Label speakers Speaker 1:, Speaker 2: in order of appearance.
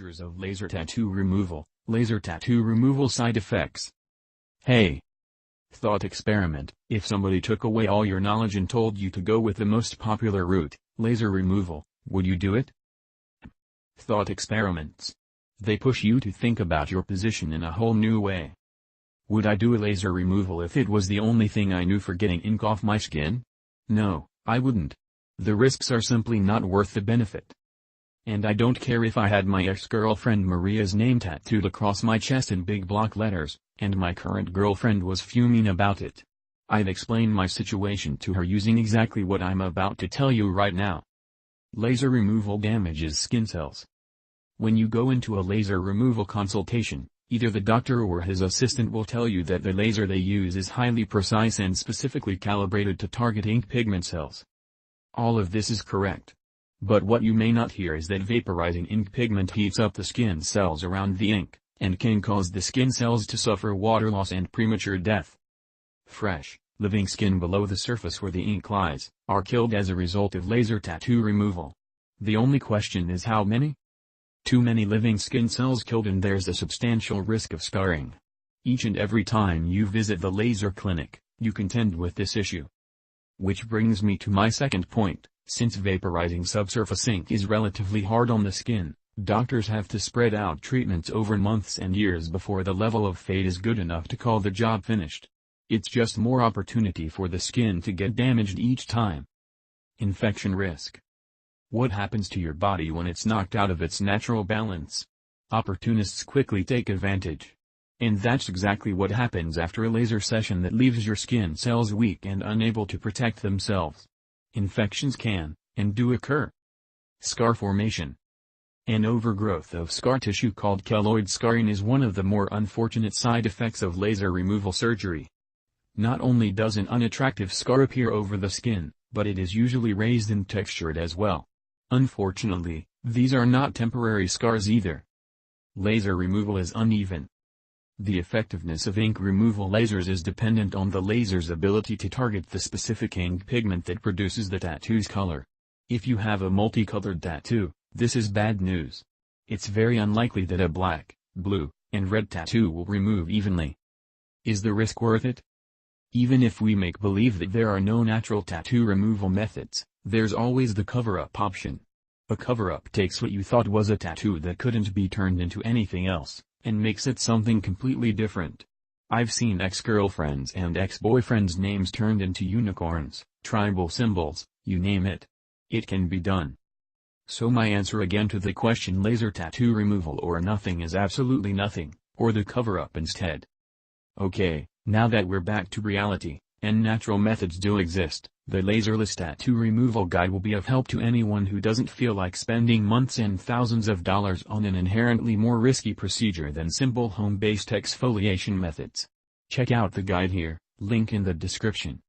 Speaker 1: dangers of laser tattoo removal, laser tattoo removal side effects. Hey! Thought experiment: if somebody took away all your knowledge and told you to go with the most popular route, laser removal, would you do it? Thought experiments. They push you to think about your position in a whole new way. Would I do a laser removal if it was the only thing I knew for getting ink off my skin? No, I wouldn't. The risks are simply not worth the benefit. And I don't care if I had my ex-girlfriend Maria's name tattooed across my chest in big block letters, and my current girlfriend was fuming about it. I'd explain my situation to her using exactly what I'm about to tell you right now. Laser removal damages skin cells. When you go into a laser removal consultation, either the doctor or his assistant will tell you that the laser they use is highly precise and specifically calibrated to target ink pigment cells. All of this is correct. But what you may not hear is that vaporizing ink pigment heats up the skin cells around the ink, and can cause the skin cells to suffer water loss and premature death. Fresh, living skin below the surface where the ink lies, are killed as a result of laser tattoo removal. The only question is how many? Too many living skin cells killed, and there's a substantial risk of scarring. Each and every time you visit the laser clinic, you contend with this issue. Which brings me to my second point: since vaporizing subsurface ink is relatively hard on the skin, doctors have to spread out treatments over months and years before the level of fade is good enough to call the job finished. It's just more opportunity for the skin to get damaged each time. Infection risk. What happens to your body when it's knocked out of its natural balance? Opportunists quickly take advantage. And that's exactly what happens after a laser session that leaves your skin cells weak and unable to protect themselves. Infections can, and do occur. Scar formation. An overgrowth of scar tissue called keloid scarring is one of the more unfortunate side effects of laser removal surgery. Not only does an unattractive scar appear over the skin, but it is usually raised and textured as well. Unfortunately, these are not temporary scars either. Laser removal is uneven. The effectiveness of ink removal lasers is dependent on the laser's ability to target the specific ink pigment that produces the tattoo's color. If you have a multicolored tattoo, this is bad news. It's very unlikely that a black, blue, and red tattoo will remove evenly. Is the risk worth it? Even if we make believe that there are no natural tattoo removal methods, there's always the cover-up option. A cover-up takes what you thought was a tattoo that couldn't be turned into anything else, and makes it something completely different. I've seen ex-girlfriends and ex-boyfriends' names turned into unicorns, tribal symbols, you name it. It can be done. So my answer again to the question: laser tattoo removal or nothing is absolutely nothing, or the cover-up instead. Okay, now that we're back to reality, and natural methods do exist, the laserless tattoo removal guide will be of help to anyone who doesn't feel like spending months and thousands of dollars on an inherently more risky procedure than simple home-based exfoliation methods. Check out the guide here, link in the description.